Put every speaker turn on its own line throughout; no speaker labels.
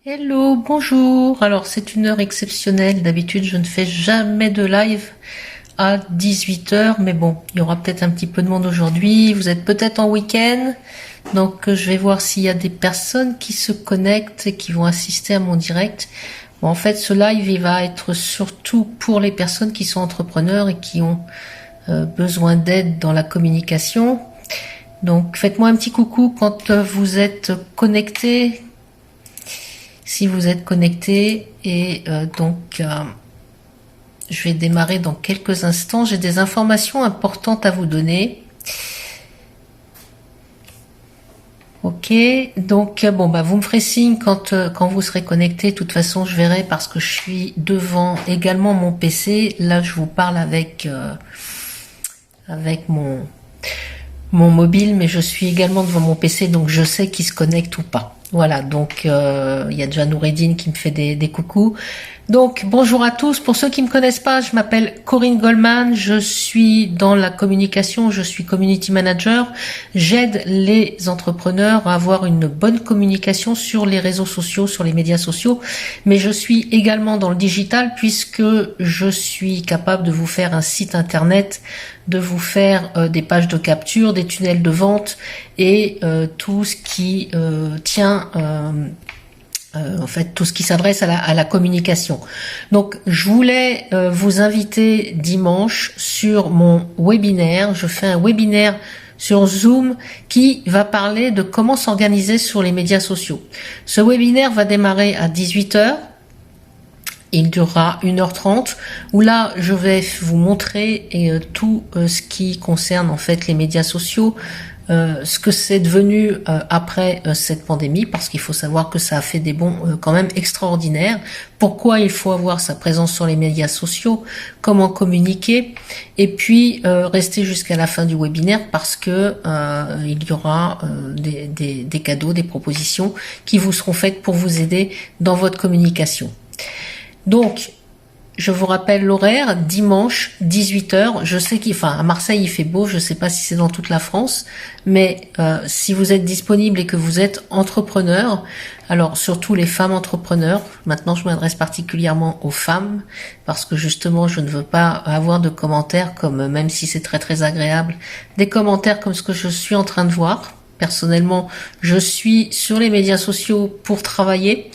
Hello, bonjour. Alors c'est une heure exceptionnelle. D'habitude je ne fais jamais de live à 18 heures, mais bon, il y aura peut-être un petit peu de monde aujourd'hui. Vous êtes peut-être en week-end, donc je vais voir s'il y a des personnes qui se connectent et qui vont assister à mon direct. Bon, en fait, ce live il va être surtout pour les personnes qui sont entrepreneurs et qui ont besoin d'aide dans la communication. Donc faites-moi un petit coucou quand vous êtes connectés. Si vous êtes connecté et je vais démarrer dans quelques instants. J'ai des informations importantes à vous donner. Ok, donc bon bah vous me ferez signe quand vous serez connecté. De toute façon, je verrai parce que je suis devant également mon PC. Là, je vous parle avec mon mobile, mais je suis également devant mon PC, donc je sais qui se connecte ou pas. Voilà, donc il y a déjà Noureddine qui me fait des coucous. Donc bonjour à tous. Pour ceux qui me connaissent pas, je m'appelle Corinne Goldman, je suis dans la communication, je suis community manager. J'aide les entrepreneurs à avoir une bonne communication sur les réseaux sociaux, sur les médias sociaux, mais je suis également dans le digital puisque je suis capable de vous faire un site internet, de vous faire des pages de capture, des tunnels de vente et tout ce qui tient en fait tout ce qui s'adresse à la communication. Donc je voulais vous inviter dimanche sur mon webinaire. Je fais un webinaire sur Zoom qui va parler de comment s'organiser sur les médias sociaux. Ce webinaire va démarrer à 18 heures. Il durera 1h30 où là je vais vous montrer tout ce qui concerne en fait les médias sociaux, ce que c'est devenu après cette pandémie, parce qu'il faut savoir que ça a fait des bonds quand même extraordinaires. Pourquoi il faut avoir sa présence sur les médias sociaux, comment communiquer, et puis rester jusqu'à la fin du webinaire parce que il y aura des cadeaux, des propositions qui vous seront faites pour vous aider dans votre communication. Donc, je vous rappelle l'horaire, dimanche, 18h. Je sais à Marseille, il fait beau. Je ne sais pas si c'est dans toute la France. Mais si vous êtes disponible et que vous êtes entrepreneur, alors surtout les femmes entrepreneurs, maintenant je m'adresse particulièrement aux femmes, parce que justement, je ne veux pas avoir de commentaires comme, même si c'est très très agréable, des commentaires comme ce que je suis en train de voir. Personnellement, je suis sur les médias sociaux pour travailler.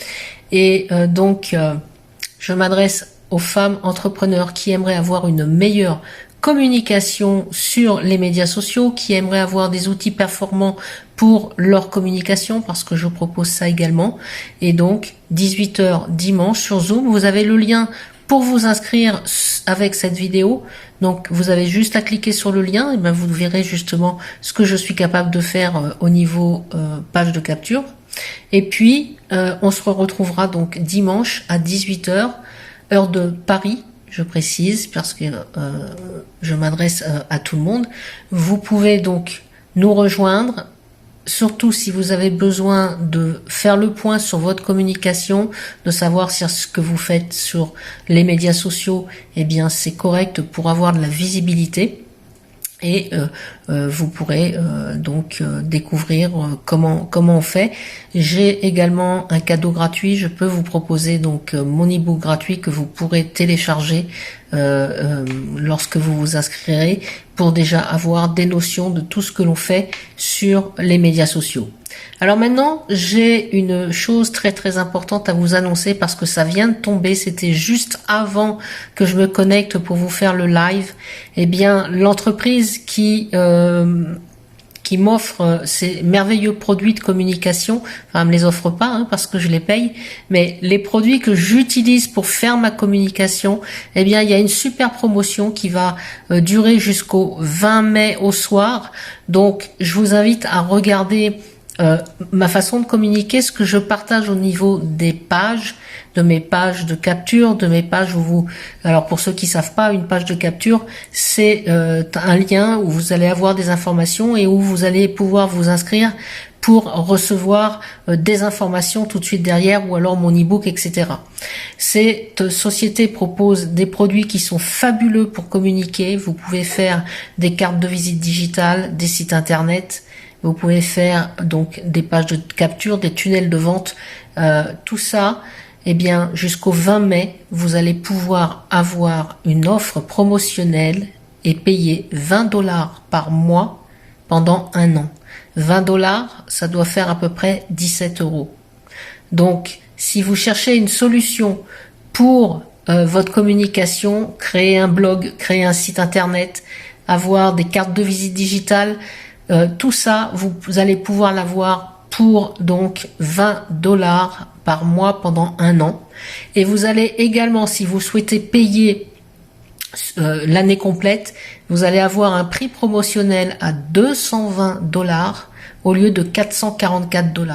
Et je m'adresse aux femmes entrepreneurs qui aimeraient avoir une meilleure communication sur les médias sociaux, qui aimeraient avoir des outils performants pour leur communication, parce que je propose ça également. Et donc, 18h dimanche sur Zoom, vous avez le lien pour vous inscrire avec cette vidéo. Donc, vous avez juste à cliquer sur le lien, et ben vous verrez justement ce que je suis capable de faire au niveau page de capture. Et puis, on se retrouvera donc dimanche à 18h, heure de Paris, je précise, parce que je m'adresse à tout le monde. Vous pouvez donc nous rejoindre, surtout si vous avez besoin de faire le point sur votre communication, de savoir si ce que vous faites sur les médias sociaux, eh bien, c'est correct pour avoir de la visibilité. Et vous pourrez découvrir comment on fait. J'ai également un cadeau gratuit. Je peux vous proposer donc mon e-book gratuit que vous pourrez télécharger lorsque vous vous inscrirez, pour déjà avoir des notions de tout ce que l'on fait sur les médias sociaux. Alors maintenant, j'ai une chose très très importante à vous annoncer parce que ça vient de tomber, c'était juste avant que je me connecte pour vous faire le live. Eh bien, l'entreprise qui m'offre ces merveilleux produits de communication, enfin, elle me les offre pas parce que je les paye, mais les produits que j'utilise pour faire ma communication, eh bien, il y a une super promotion qui va durer jusqu'au 20 mai au soir. Donc, je vous invite à regarder ma façon de communiquer, ce que je partage au niveau des pages, de mes pages de capture, de mes pages où vous... Alors pour ceux qui savent pas, une page de capture, c'est un lien où vous allez avoir des informations et où vous allez pouvoir vous inscrire pour recevoir des informations tout de suite derrière, ou alors mon e-book, etc. Cette société propose des produits qui sont fabuleux pour communiquer. Vous pouvez faire des cartes de visite digitales, des sites internet, vous pouvez faire donc des pages de capture, des tunnels de vente, tout ça. Eh bien, jusqu'au 20 mai, vous allez pouvoir avoir une offre promotionnelle et payer 20 $ par mois pendant un an. 20 $, ça doit faire à peu près 17 €. Donc, si vous cherchez une solution pour votre communication, créer un blog, créer un site internet, avoir des cartes de visite digitales, tout ça, vous allez pouvoir l'avoir pour donc 20 $ par mois pendant un an. Et vous allez également, si vous souhaitez payer l'année complète, vous allez avoir un prix promotionnel à 220 $ au lieu de 444 $.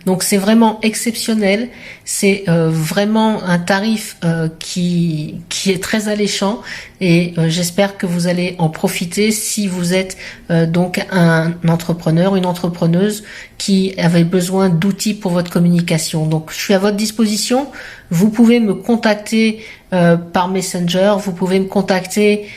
Donc c'est vraiment exceptionnel, c'est vraiment un tarif qui est très alléchant et j'espère que vous allez en profiter si vous êtes donc un entrepreneur, une entrepreneuse qui avait besoin d'outils pour votre communication. Donc je suis à votre disposition, vous pouvez me contacter par Messenger, vous pouvez me contacter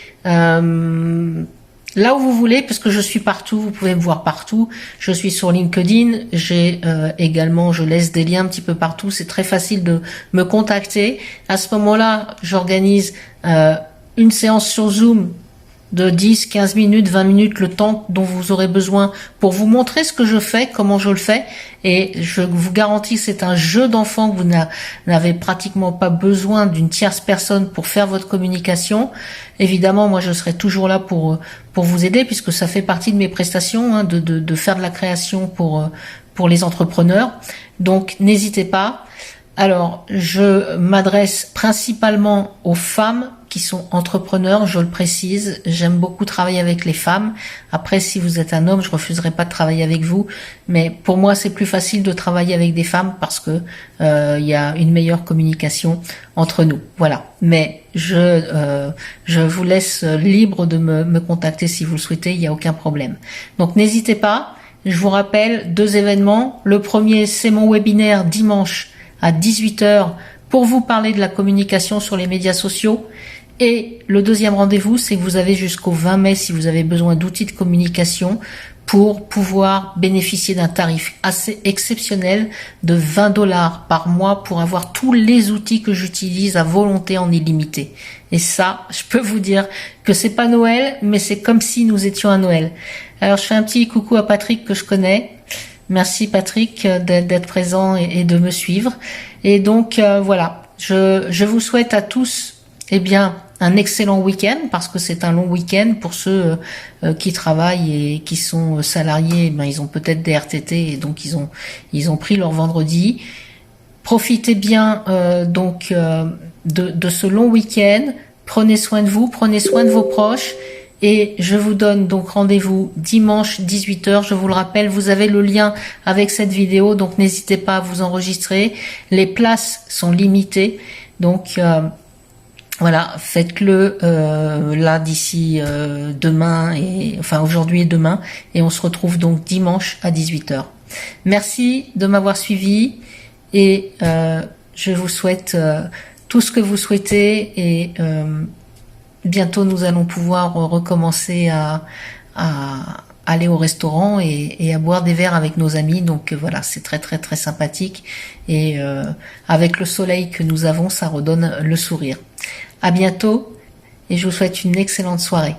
là où vous voulez, parce que je suis partout, vous pouvez me voir partout. Je suis sur LinkedIn, j'ai également, je laisse des liens un petit peu partout. C'est très facile de me contacter. À ce moment-là, j'organise une séance sur Zoom de 10, 15 minutes, 20 minutes, le temps dont vous aurez besoin pour vous montrer ce que je fais, comment je le fais. Et je vous garantis que c'est un jeu d'enfant, que vous n'avez pratiquement pas besoin d'une tierce personne pour faire votre communication. Évidemment, moi, je serai toujours là pour vous aider, puisque ça fait partie de mes prestations, hein, de faire de la création pour les entrepreneurs. Donc, n'hésitez pas. Alors, je m'adresse principalement aux femmes qui sont entrepreneurs, je le précise. J'aime beaucoup travailler avec les femmes. Après, si vous êtes un homme, je refuserai pas de travailler avec vous. Mais pour moi, c'est plus facile de travailler avec des femmes parce que y a une meilleure communication entre nous. Voilà. Mais je vous laisse libre de me contacter si vous le souhaitez. Il n'y a aucun problème. Donc, n'hésitez pas. Je vous rappelle 2 événements. Le premier, c'est mon webinaire dimanche à 18 h pour vous parler de la communication sur les médias sociaux. Et le deuxième rendez-vous, c'est que vous avez jusqu'au 20 mai, si vous avez besoin d'outils de communication, pour pouvoir bénéficier d'un tarif assez exceptionnel de 20 $ par mois pour avoir tous les outils que j'utilise à volonté en illimité. Et ça, je peux vous dire que c'est pas Noël, mais c'est comme si nous étions à Noël. Alors, je fais un petit coucou à Patrick que je connais. Merci Patrick d'être présent et de me suivre. Et donc voilà, je vous souhaite à tous un excellent week-end, parce que c'est un long week-end pour ceux qui travaillent et qui sont salariés. Ils ont peut-être des RTT et donc ils ont pris leur vendredi. Profitez bien de ce long week-end. Prenez soin de vous, prenez soin de vos proches. Et je vous donne donc rendez-vous dimanche 18 h. Je vous le rappelle, vous avez le lien avec cette vidéo, donc n'hésitez pas à vous enregistrer. Les places sont limitées, donc voilà, faites-le là d'ici demain, aujourd'hui et demain, et on se retrouve donc dimanche à 18 h. Merci de m'avoir suivi et je vous souhaite tout ce que vous souhaitez et bientôt, nous allons pouvoir recommencer à aller au restaurant et à boire des verres avec nos amis. Donc voilà, c'est très très très sympathique. Et avec le soleil que nous avons, ça redonne le sourire. À bientôt et je vous souhaite une excellente soirée.